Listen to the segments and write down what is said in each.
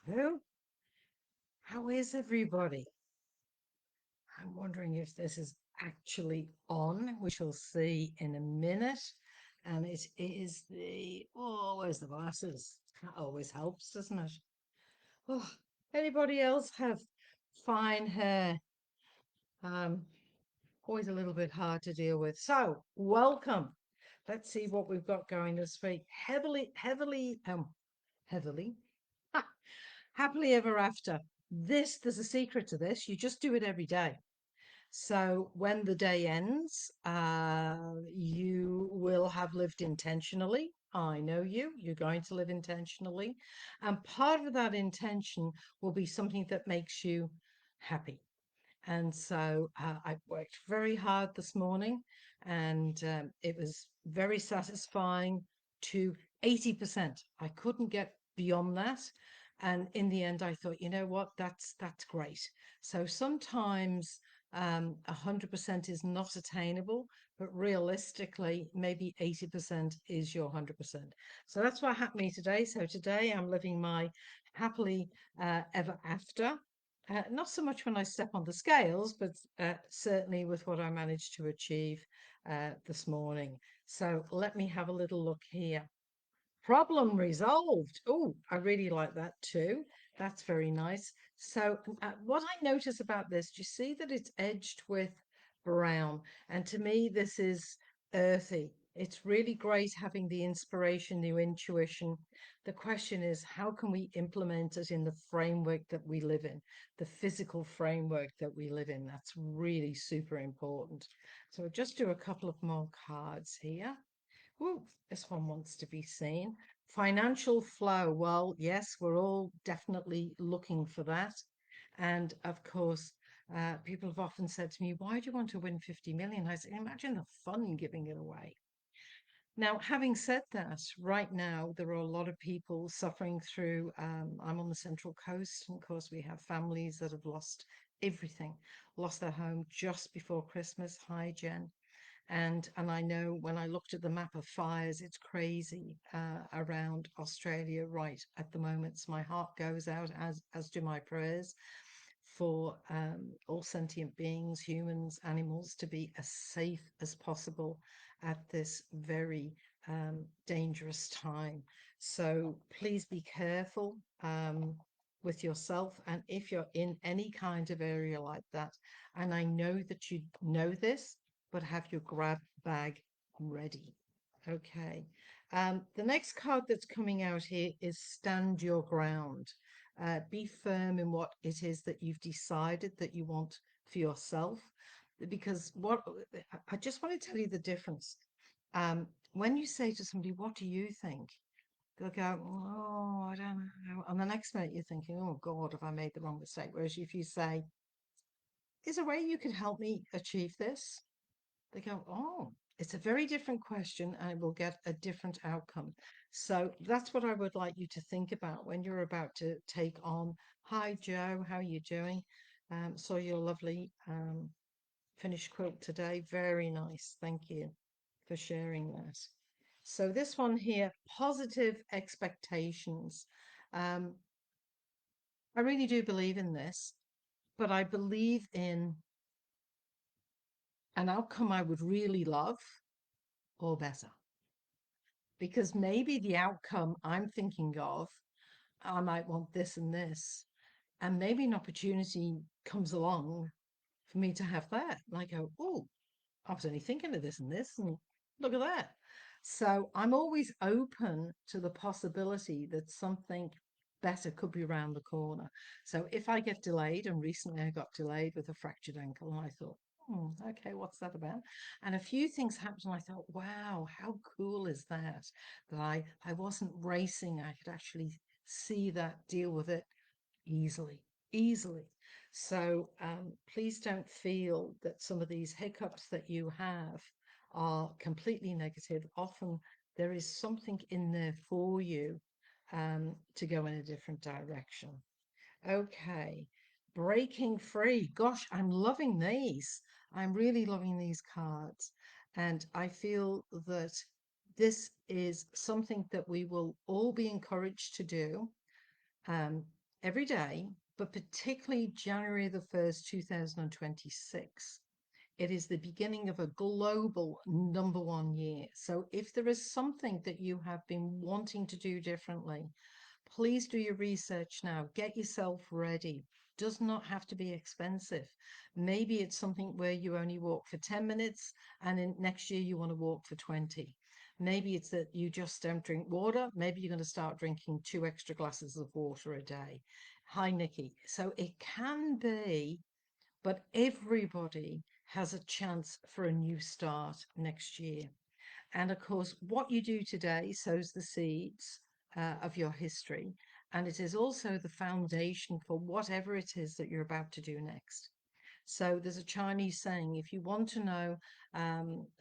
Who? How is everybody? I'm wondering if this is actually on. We shall see in a minute. And it is where's the glasses? That always helps, doesn't it? Oh, anybody else have fine hair? Um, Always a little bit hard to deal with. So, welcome. Let's see what we've got going this week. Heavily, happily ever after. There's a secret to this. You just do it every day. So when the day ends, you will have lived intentionally. I know you. You're going to live intentionally. And part of that intention will be something that makes you happy. And so I worked very hard this morning, and it was very satisfying to 80%. I couldn't get beyond that. And in the end, I thought, you know what, that's great. So sometimes 100% is not attainable, but realistically, maybe 80% is your 100%. So that's what happened to me today. So today I'm living my happily ever after. Not so much when I step on the scales, but certainly with what I managed to achieve this morning. So let me have a little look here. Problem resolved. Oh, I really like that too. That's very nice. So, what I notice about this, do you see that it's edged with brown? And to me, this is earthy. It's really great having the inspiration, the intuition. The question is, how can we implement it in the framework that we live in, the physical framework that we live in? That's really super important. So, I'll just do a couple of more cards here. Ooh, this one wants to be seen. Financial flow. Well, yes, we're all definitely looking for that. And of course, people have often said to me, why do you want to win 50 million? I said, imagine the fun giving it away. Now, having said that, right now, there are a lot of people suffering through. I'm on the Central Coast, and of course, we have families that have lost everything, lost their home just before Christmas. Hi, Jen. And I know when I looked at the map of fires, it's crazy around Australia right at the moment. So my heart goes out, as do my prayers, for all sentient beings, humans, animals, to be as safe as possible at this very dangerous time. So please be careful with yourself. And if you're in any kind of area like that, and I know that you know this, but have your grab bag ready. Okay. The next card that's coming out here is Stand Your Ground. Be firm in what it is that you've decided that you want for yourself. Because what I just want to tell you the difference. When you say to somebody, what do you think? They'll go, oh, I don't know. And the next minute you're thinking, oh God, have I made the wrong mistake? Whereas if you say, is there a way you could help me achieve this? They go, oh, it's a very different question and it will get a different outcome. So that's what I would like you to think about when you're about to take on. Hi, Joe, how are you doing? Saw your lovely finished quilt today. Very nice. Thank you for sharing that. So this one here, positive expectations. Um, I really do believe in this, but I believe in an outcome I would really love or better. Because maybe the outcome I'm thinking of, I might want this and this, and maybe an opportunity comes along for me to have that. And I go, oh, I was only thinking of this and this, and look at that. So I'm always open to the possibility that something better could be around the corner. So if I get delayed, and recently I got delayed with a fractured ankle, and I thought, okay, what's that about? And a few things happened, and I thought, wow, how cool is that? That I wasn't racing, I could actually see that, deal with it easily, easily. So please don't feel that some of these hiccups that you have are completely negative. Often there is something in there for you to go in a different direction. Okay, breaking free. Gosh, I'm loving these. I'm really loving these cards. And I feel that this is something that we will all be encouraged to do. Um, every day, but particularly January the 1st, 2026. It is the beginning of a global number one year. So if there is something that you have been wanting to do differently, please do your research now. Get yourself ready. Does not have to be expensive. Maybe it's something where you only walk for 10 minutes and in next year you want to walk for 20. Maybe it's that you just don't drink water. Maybe you're going to start drinking 2 extra glasses of water a day. Hi, Nikki. So it can be, but everybody has a chance for a new start next year. And of course, what you do today sows the seeds of your history. And it is also the foundation for whatever it is that you're about to do next. So there's a Chinese saying, if you want to know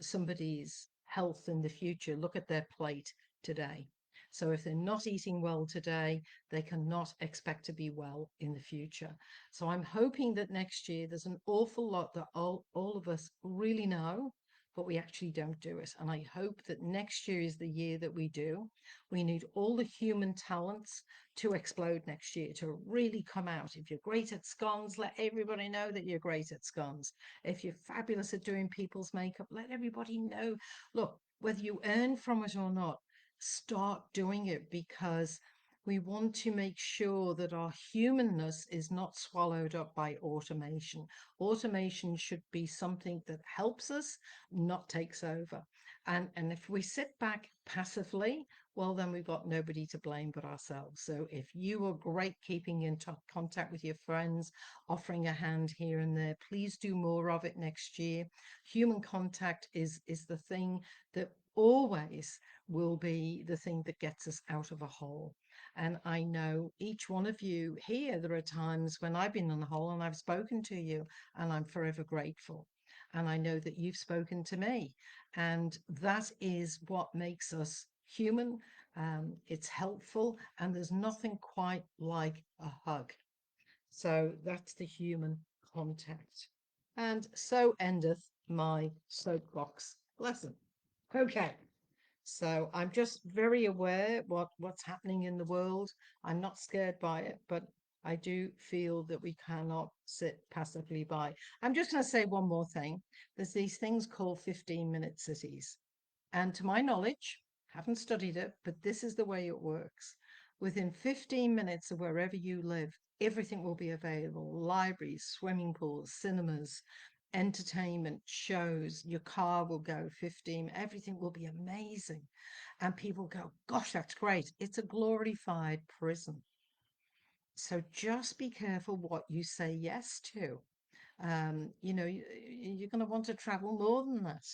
somebody's health in the future, look at their plate today. So if they're not eating well today, they cannot expect to be well in the future. So I'm hoping that next year there's an awful lot that all of us really know, but we actually don't do it. And I hope that next year is the year that we do. We need all the human talents to explode next year, to really come out. If you're great at scones, let everybody know that you're great at scones. If you're fabulous at doing people's makeup, let everybody know. Look, whether you earn from it or not, start doing it, because we want to make sure that our humanness is not swallowed up by automation. Automation should be something that helps us, not takes over. And if we sit back passively, well, then we've got nobody to blame but ourselves. So if you are great keeping in contact with your friends, offering a hand here and there, please do more of it next year. Human contact is the thing that always will be the thing that gets us out of a hole. And I know each one of you here, there are times when I've been in a hole and I've spoken to you, and I'm forever grateful. And I know that you've spoken to me. And that is what makes us human. It's helpful, and there's nothing quite like a hug. So that's the human contact. And so endeth my soapbox lesson. Okay. So I'm just very aware what's happening in the world. I'm not scared by it, but I do feel that we cannot sit passively by. I'm just going to say one more thing. There's these things called 15-minute cities. And to my knowledge, haven't studied it, but this is the way it works. Within 15 minutes of wherever you live, everything will be available: libraries, swimming pools, cinemas, entertainment, shows. Your car will go 15, everything will be amazing. And people go, gosh, that's great. It's a glorified prison. So just be careful what you say yes to. You're going to want to travel more than that.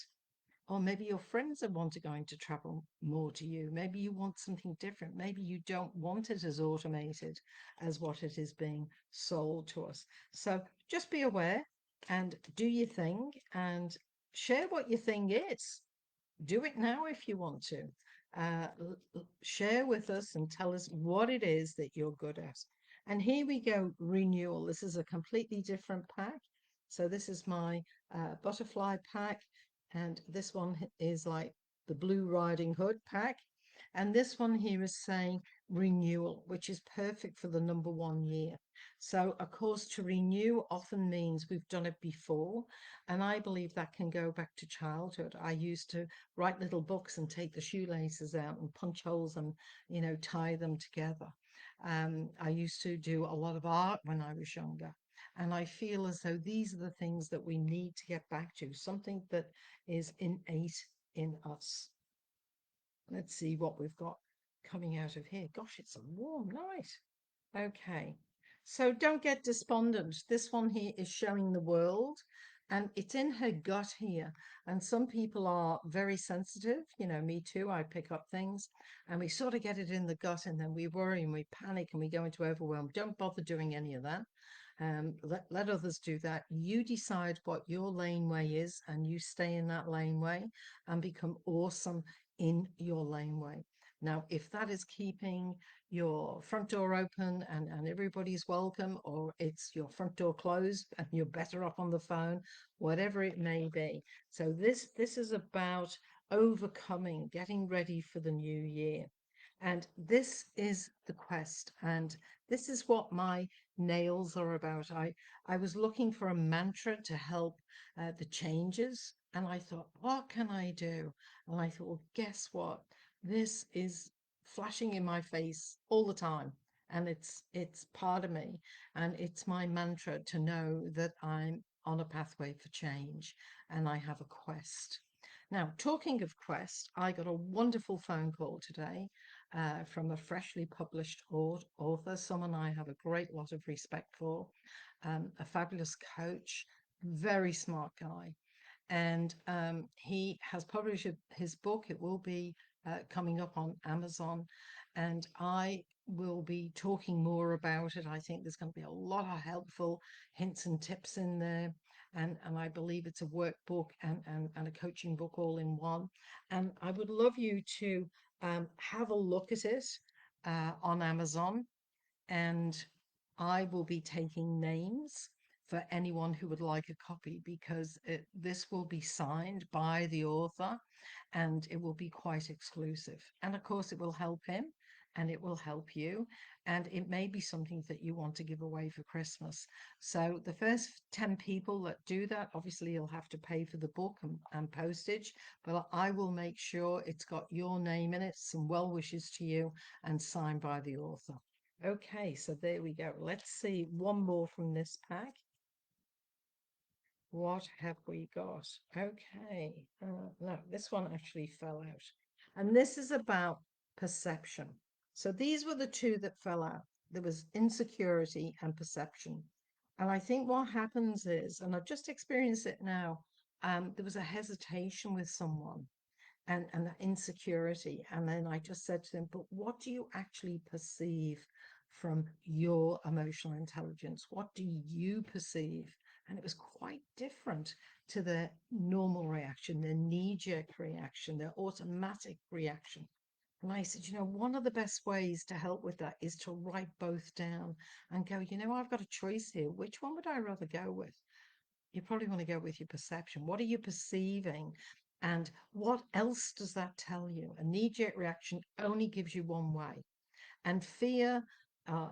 Or maybe your friends are going to travel more to you. Maybe you want something different. Maybe you don't want it as automated as what it is being sold to us. So just be aware and do your thing and share what your thing is. Do it now if you want to. Share with us and tell us what it is that you're good at. And here we go, renewal. This is a completely different pack. So this is my butterfly pack, and this one is like the Blue Riding Hood pack. And this one here is saying renewal, which is perfect for the number one year. So, of course, to renew often means we've done it before. And I believe that can go back to childhood. I used to write little books and take the shoelaces out and punch holes and, tie them together. I used to do a lot of art when I was younger. And I feel as though these are the things that we need to get back to, something that is innate in us. Let's see what we've got coming out of here. Gosh, it's a warm night. Okay. So don't get despondent. This one here is showing the world, and it's in her gut here. And some people are very sensitive. Me too. I pick up things and we sort of get it in the gut, and then we worry and we panic and we go into overwhelm. Don't bother doing any of that. Let others do that. You decide what your laneway is, and you stay in that laneway and become awesome in your laneway. Now, if that is keeping your front door open and everybody's welcome, or it's your front door closed and you're better off on the phone, whatever it may be. So this is about overcoming, getting ready for the new year. And this is the quest. And this is what my nails are about. I was looking for a mantra to help the changes. And I thought, what can I do? And I thought, well, guess what? This is flashing in my face all the time. And it's part of me. And it's my mantra to know that I'm on a pathway for change and I have a quest. Now, talking of quest, I got a wonderful phone call today from a freshly published author, someone I have a great lot of respect for, a fabulous coach, very smart guy. And he has published his book. It will be coming up on Amazon. And I will be talking more about it. I think there's going to be a lot of helpful hints and tips in there. And I believe it's a workbook and a coaching book all in one. And I would love you to have a look at it on Amazon, and I will be taking names for anyone who would like a copy because this will be signed by the author and it will be quite exclusive. And of course, it will help him and it will help you. And it may be something that you want to give away for Christmas. So the first 10 people that do that, obviously you'll have to pay for the book and postage, but I will make sure it's got your name in it, some well wishes to you, and signed by the author. Okay, so there we go. Let's see one more from this pack. What have we got? Okay, no, this one actually fell out. And this is about perception. So these were the two that fell out. There was insecurity and perception. And I think what happens is, and I've just experienced it now, there was a hesitation with someone and that insecurity. And then I just said to them, but what do you actually perceive from your emotional intelligence? What do you perceive? And it was quite different to the normal reaction, the knee-jerk reaction, the automatic reaction. And I said, one of the best ways to help with that is to write both down and go, I've got a choice here. Which one would I rather go with? You probably want to go with your perception. What are you perceiving? And what else does that tell you? A knee-jerk reaction only gives you one way. And fear,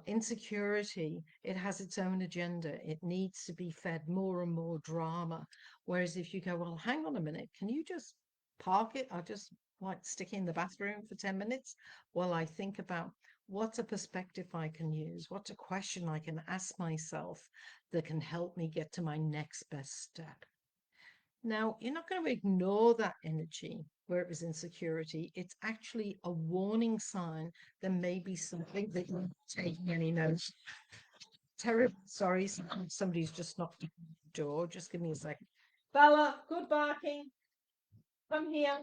insecurity, it has its own agenda. It needs to be fed more and more drama. Whereas if you go, well, hang on a minute, can you just park it? I'll just like stick it in the bathroom for 10 minutes while I think about what's a perspective I can use, what's a question I can ask myself that can help me get to my next best step. Now, you're not going to ignore that energy where it was insecurity. It's actually a warning sign there may be something that you're not taking any notes. Terrible. Sorry, somebody's just knocked on the door. Just give me a second. Bella, good barking. Come here.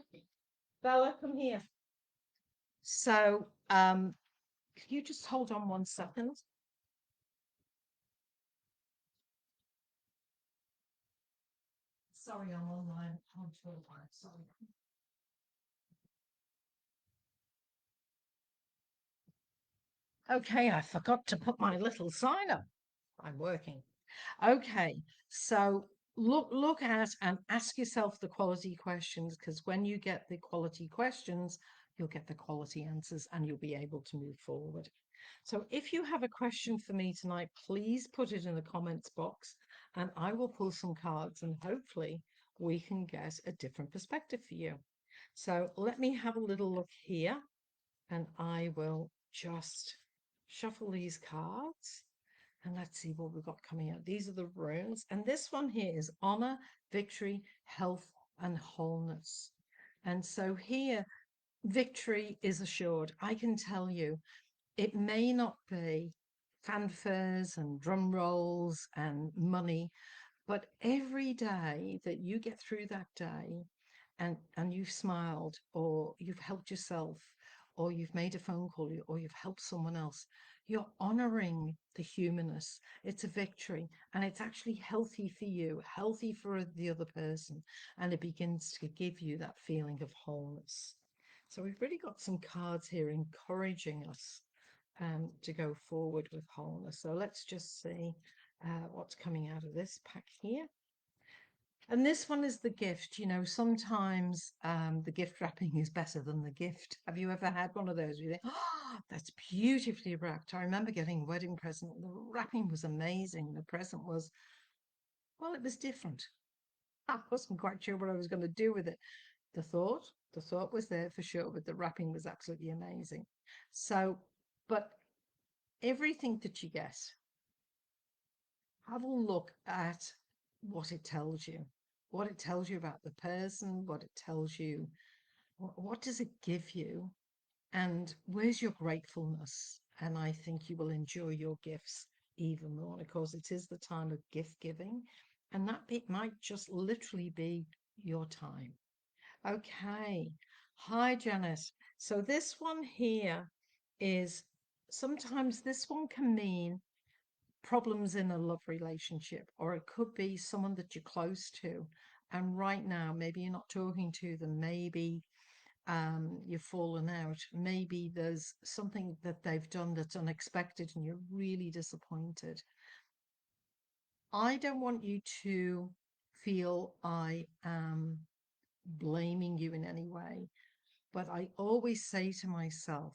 Bella, come here. So, can you just hold on 1 second? Sorry, I'm online. Sorry. Okay, I forgot to put my little sign up. I'm working. Okay, so look at and ask yourself the quality questions, because when you get the quality questions, you'll get the quality answers and you'll be able to move forward. So if you have a question for me tonight, please put it in the comments box and I will pull some cards and hopefully we can get a different perspective for you. So let me have a little look here and I will just shuffle these cards. And let's see what we've got coming out. These are the runes. And this one here is honor, victory, health, and wholeness. And so here, victory is assured. I can tell you, it may not be fanfares and drum rolls and money, but every day that you get through that day and you've smiled or you've helped yourself or you've made a phone call or you've helped someone else, you're honoring the humanness. It's a victory and it's actually healthy for you, healthy for the other person, and it begins to give you that feeling of wholeness. So we've really got some cards here encouraging us to go forward with wholeness. So let's just see what's coming out of this pack here. And this one is the gift. You know, sometimes the gift wrapping is better than the gift. Have you ever had one of those? You think, oh, that's beautifully wrapped. I remember getting a wedding present. The wrapping was amazing. The present was, well, it was different. I wasn't quite sure what I was going to do with it. The thought was there for sure, but the wrapping was absolutely amazing. So, but everything that you get, have a look at what it tells you, what it tells you about the person, what it tells you, what does it give you, and where's your gratefulness? And I think you will enjoy your gifts even more. Of course, it is the time of gift giving, and that bit might just literally be your time. Okay. Hi, Janice. So this one here is sometimes this one can mean problems in a love relationship, or it could be someone that you're close to. And right now, maybe you're not talking to them, maybe you've fallen out, maybe there's something that they've done that's unexpected and you're really disappointed. I don't want you to feel I am blaming you in any way. But I always say to myself,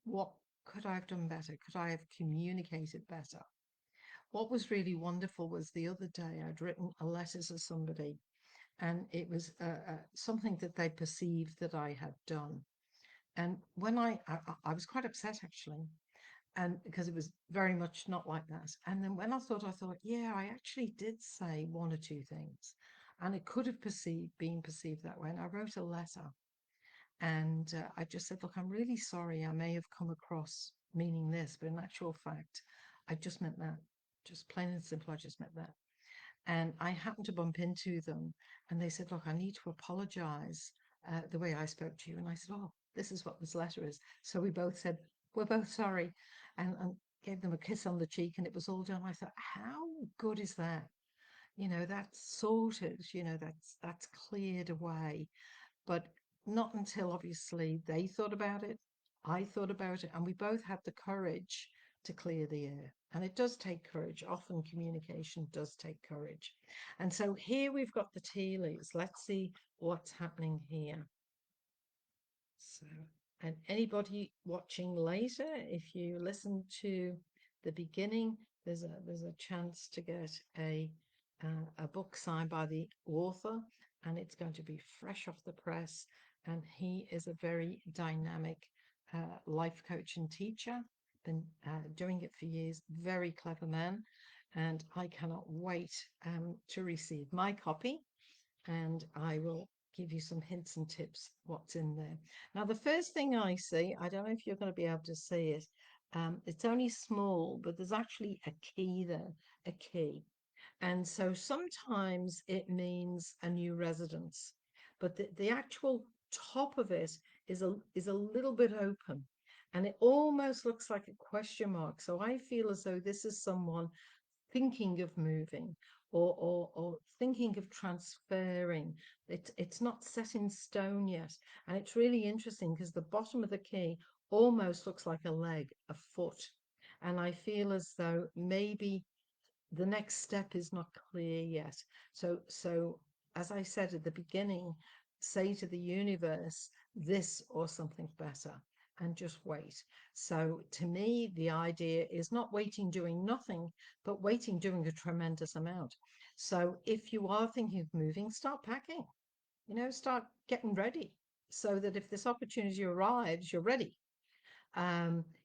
what could I have done better? Could I have communicated better? What was really wonderful was the other day I'd written a letter to somebody, and it was something that they perceived that I had done. And when I was quite upset actually, and because it was very much not like that. And then when I thought, yeah, I actually did say one or two things, and it could have been perceived that way. And I wrote a letter. And I just said, look, I'm really sorry. I may have come across meaning this, but in actual fact, I just meant that. Just plain and simple, I just meant that. And I happened to bump into them and they said, look, I need to apologize the way I spoke to you. And I said, oh, this is what this letter is. So we both said, we're both sorry, and gave them a kiss on the cheek and it was all done. I thought, how good is that? You know, that's sorted, you know, that's cleared away. But not until obviously they thought about it, I thought about it, and we both had the courage to clear the air. And it does take courage. Often communication does take courage. And so here we've got the tea leaves. Let's see what's happening here. So, and anybody watching later, if you listen to the beginning, there's a chance to get a book signed by the author, and it's going to be fresh off the press. And he is a very dynamic life coach and teacher. Been doing it for years. Very clever man, and I cannot wait to receive my copy and I will give you some hints and tips what's in there. Now, the first thing I see, I don't know if you're going to be able to see it. It's only small, but there's actually a key there, a key. And so sometimes it means a new residence, but the actual top of it is a little bit open and it almost looks like a question mark. So I feel as though this is someone thinking of moving or thinking of transferring. It's not set in stone yet. And it's really interesting because the bottom of the key almost looks like a leg, a foot. And I feel as though maybe the next step is not clear yet. So as I said at the beginning, say to the universe, this or something better, and just wait. So to me, the idea is not waiting doing nothing, but waiting doing a tremendous amount. So if you are thinking of moving, start packing, start getting ready so that if this opportunity arrives, you're ready.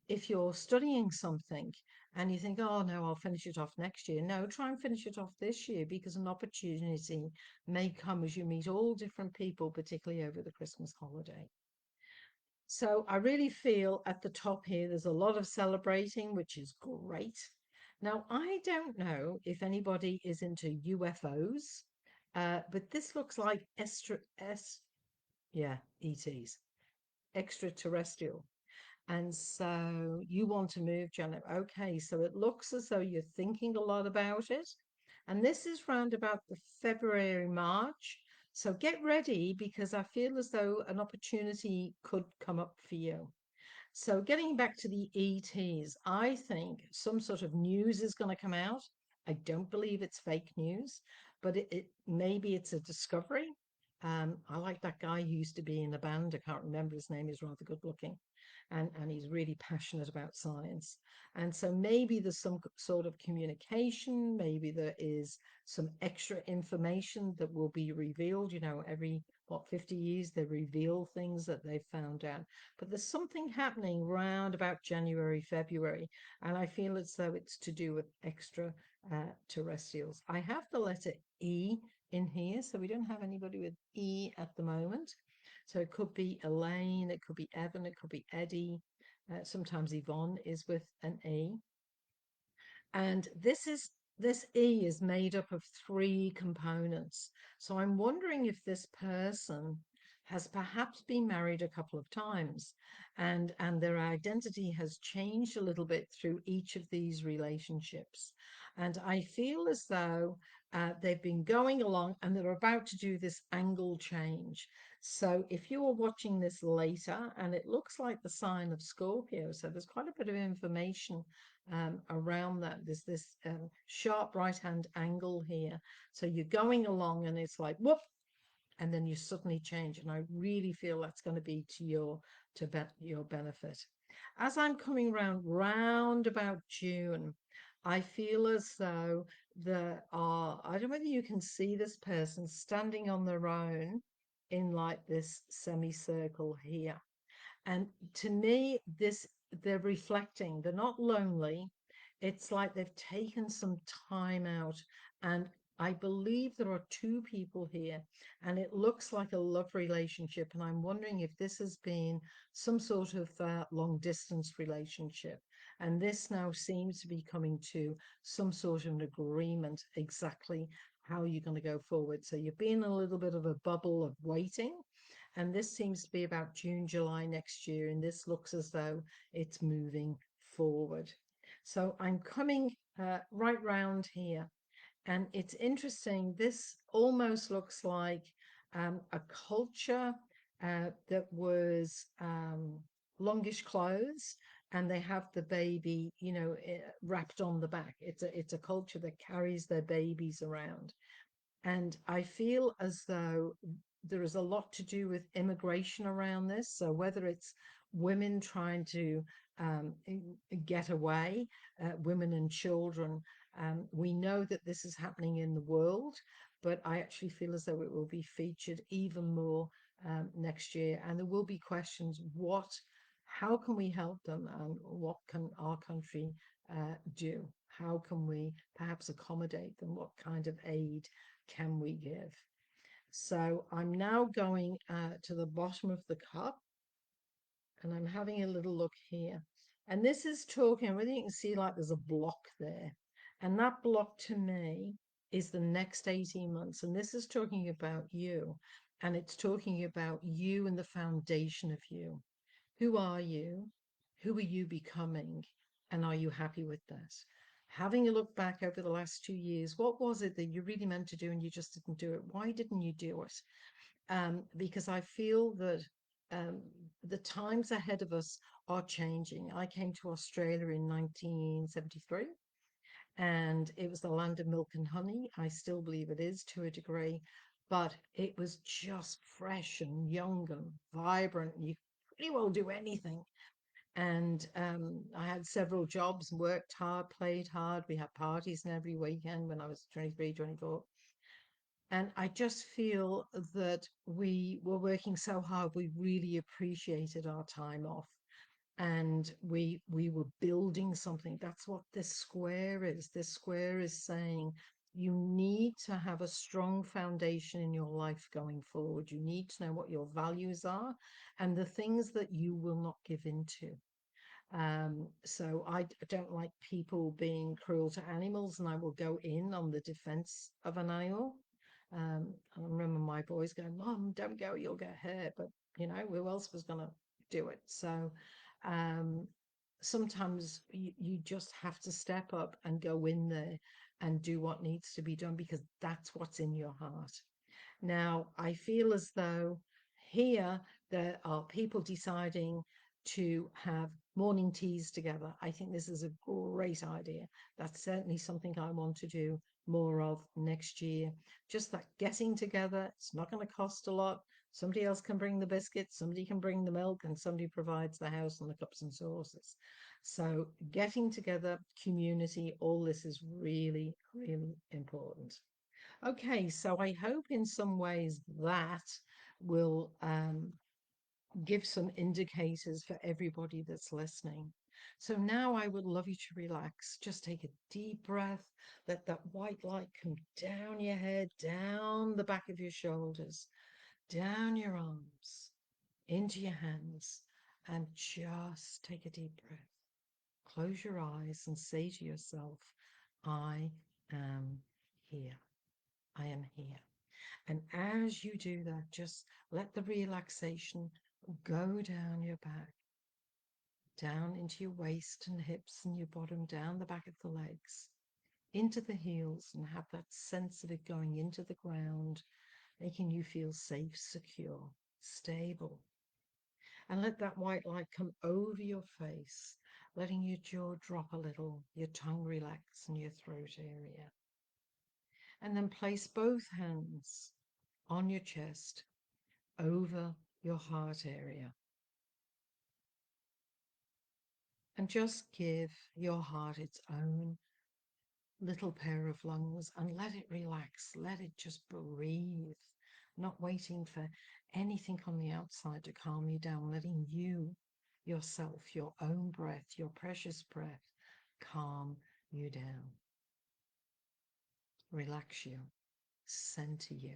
If you're studying something and you think, oh no, I'll finish it off next year. No, try and finish it off this year because an opportunity may come as you meet all different people, particularly over the Christmas holiday. So I really feel at the top here, there's a lot of celebrating, which is great. Now, I don't know if anybody is into UFOs, but this looks like yeah, ETs, extraterrestrial. And so you want to move, Janet. Okay, so it looks as though you're thinking a lot about it. And this is round about the February, March. So get ready because I feel as though an opportunity could come up for you. So getting back to the ETs, I think some sort of news is going to come out. I don't believe it's fake news, but it maybe it's a discovery. I like that guy who used to be in the band. I can't remember his name. He's rather good looking, and he's really passionate about science. And so maybe there's some sort of communication. Maybe there is some extra information that will be revealed. You know, every what 50 years they reveal things that they've found out. But there's something happening round about January, February, and I feel as though it's to do with extra terrestrials. I have the letter E in here, so we don't have anybody with E at the moment. So it could be Elaine, it could be Evan, it could be Eddie. Sometimes Yvonne is with an E. And this E is made up of three components. So I'm wondering if this person has perhaps been married a couple of times and their identity has changed a little bit through each of these relationships. And I feel as though they've been going along and they're about to do this angle change. So if you are watching this later, and it looks like the sign of Scorpio, so there's quite a bit of information around that. There's this sharp right hand angle here. So you're going along and it's like, whoop, and then you suddenly change. And I really feel that's going to be to your benefit. As I'm coming round about June, I feel as though there are, I don't know whether you can see this person standing on their own in like this semicircle here. And to me, this they're reflecting, they're not lonely. It's like they've taken some time out. And I believe there are two people here, and it looks like a love relationship. And I'm wondering if this has been some sort of long distance relationship. And this now seems to be coming to some sort of an agreement exactly how you're going to go forward. So you've been in a little bit of a bubble of waiting, and this seems to be about June, July next year, and this looks as though it's moving forward. So I'm coming right round here, and it's interesting. This almost looks like a culture that was longish clothes, and they have the baby, wrapped on the back. It's a culture that carries their babies around. And I feel as though there is a lot to do with immigration around this. So whether it's women trying to get away, women and children, we know that this is happening in the world, but I actually feel as though it will be featured even more next year. And there will be questions, how can we help them and what can our country do? How can we perhaps accommodate them? What kind of aid can we give? So I'm now going to the bottom of the cup and I'm having a little look here. And this is talking, whether you can see like there's a block there. And that block to me is the next 18 months. And this is talking about you. And it's talking about you and the foundation of you. Who are you? Who are you becoming? And are you happy with that? Having a look back over the last 2 years, what was it that you really meant to do and you just didn't do it? Why didn't you do it? Because I feel that um, the times ahead of us are changing. I came to Australia in 1973 and it was the land of milk and honey. I still believe it is to a degree, but it was just fresh and young and vibrant. You could pretty well do anything. And I had several jobs, worked hard, played hard. We had parties and every weekend when I was 23, 24. And I just feel that we were working so hard, we really appreciated our time off. And we were building something. That's what this square is. This square is saying you need to have a strong foundation in your life going forward. You need to know what your values are and the things that you will not give into. So I don't like people being cruel to animals, and I will go in on the defense of an animal. I remember my boys going, "Mom, don't go, you'll get hurt." But who else was going to do it? So um, sometimes you just have to step up and go in there and do what needs to be done because that's what's in your heart. Now, I feel as though here there are people deciding to have morning teas together. I think this is a great idea. That's certainly something I want to do more of next year. Just that getting together, it's not going to cost a lot. Somebody else can bring the biscuits, somebody can bring the milk, and somebody provides the house and the cups and saucers. So, getting together, community, all this is really, really important. Okay, so I hope in some ways that will give some indicators for everybody that's listening. So now I would love you to relax. Just take a deep breath. Let that white light come down your head, down the back of your shoulders, down your arms, into your hands, and just take a deep breath. Close your eyes and say to yourself, I am here. I am here. And as you do that, just let the relaxation go down your back, down into your waist and hips and your bottom, down the back of the legs, into the heels, and have that sense of it going into the ground, making you feel safe, secure, stable. And let that white light come over your face, letting your jaw drop a little, your tongue relax in your throat area. And then place both hands on your chest over your heart area. And just give your heart its own little pair of lungs and let it relax. Let it just breathe, not waiting for anything on the outside to calm you down, letting you, yourself, your own breath, your precious breath, calm you down, relax you, center you.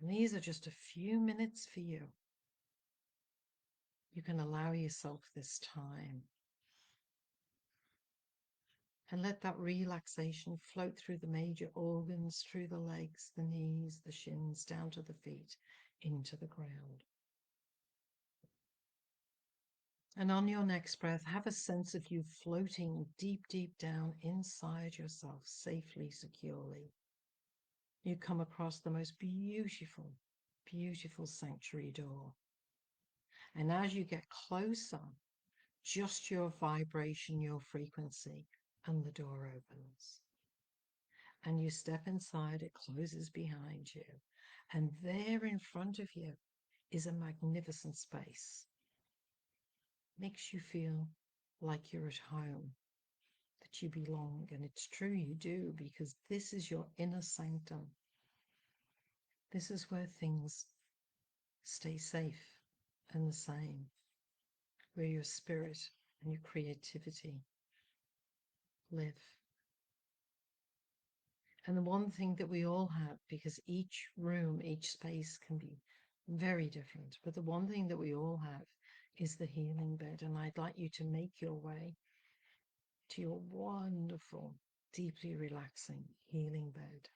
And these are just a few minutes for you. You can allow yourself this time and let that relaxation float through the major organs, through the legs, the knees, the shins, down to the feet, into the ground. And on your next breath, have a sense of you floating deep, deep down inside yourself, safely, securely. You come across the most beautiful, beautiful sanctuary door. And as you get closer, just your vibration, your frequency, and the door opens. And you step inside, it closes behind you. And there in front of you is a magnificent space. Makes you feel like you're at home, that you belong. And it's true, you do, because this is your inner sanctum. This is where things stay safe and the same, where your spirit and your creativity live. And the one thing that we all have, because each room, each space can be very different, but the one thing that we all have is the healing bed. And I'd like you to make your way to your wonderful, deeply relaxing healing bed.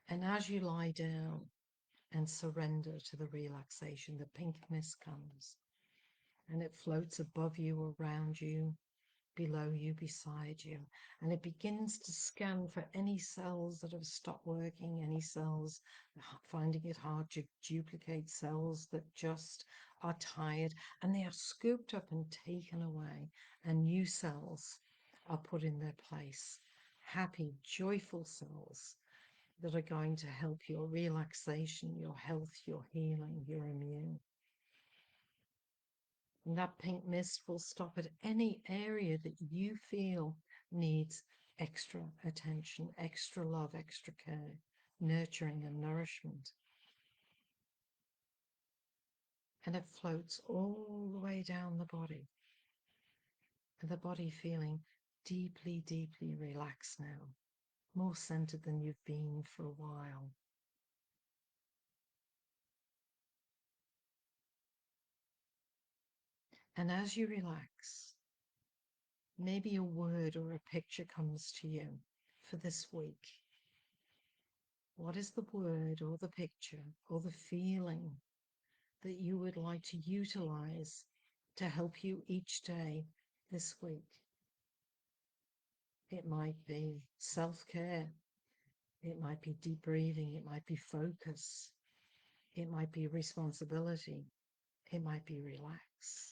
And as you lie down and surrender to the relaxation, the pink mist comes and it floats above you, around you, below you, beside you, and it begins to scan for any cells that have stopped working, any cells finding it hard to duplicate, cells that just are tired, and they are scooped up and taken away, and new cells are put in their place. Happy, joyful cells that are going to help your relaxation, your health, your healing, your immune. And that pink mist will stop at any area that you feel needs extra attention, extra love, extra care, nurturing and nourishment. And it floats all the way down the body. And the body feeling deeply, deeply relaxed now, more centered than you've been for a while. And as you relax, maybe a word or a picture comes to you for this week. What is the word or the picture or the feeling that you would like to utilize to help you each day this week? It might be self-care. It might be deep breathing. It might be focus. It might be responsibility. It might be relax.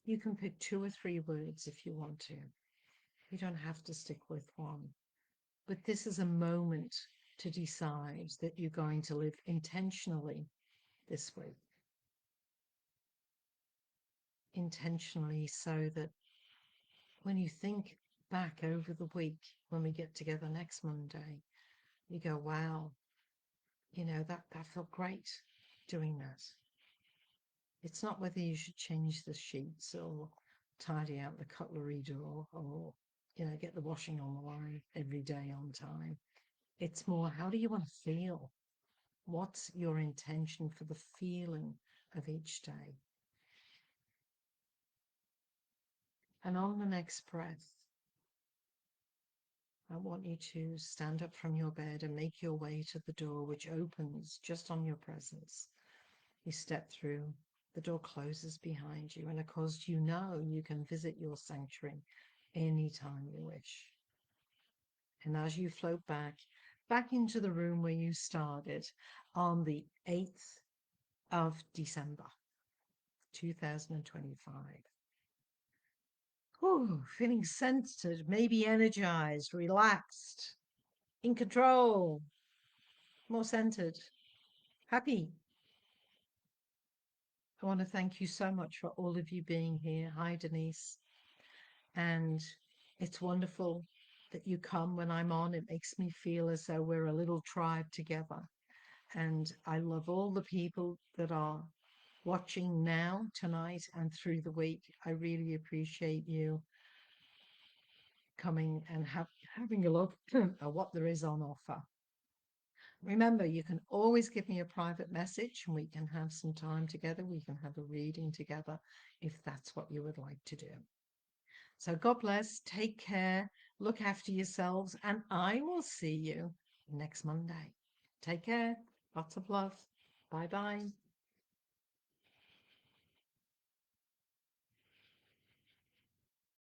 You can pick two or three words if you want to. You don't have to stick with one. But this is a moment to decide that you're going to live intentionally this week. Intentionally, so that when you think back over the week, when we get together next Monday, you go, wow, that felt great doing that. It's not whether you should change the sheets or tidy out the cutlery drawer or, get the washing on the line every day on time. It's more, how do you want to feel? What's your intention for the feeling of each day? And on the next breath, I want you to stand up from your bed and make your way to the door, which opens just on your presence. You step through, the door closes behind you, and of course, you can visit your sanctuary anytime you wish. And as you float back into the room where you started on the 8th of December, 2025. Whew, feeling centered, maybe energized, relaxed, in control, more centered, happy. I want to thank you so much for all of you being here. Hi, Denise. And it's wonderful that you come when I'm on. It makes me feel as though we're a little tribe together. And I love all the people that are watching now, tonight, and through the week. I really appreciate you coming and having a look at what there is on offer. Remember, you can always give me a private message and we can have some time together. We can have a reading together if that's what you would like to do. So God bless, take care, look after yourselves, and I will see you next Monday. Take care. Lots of love. Bye bye.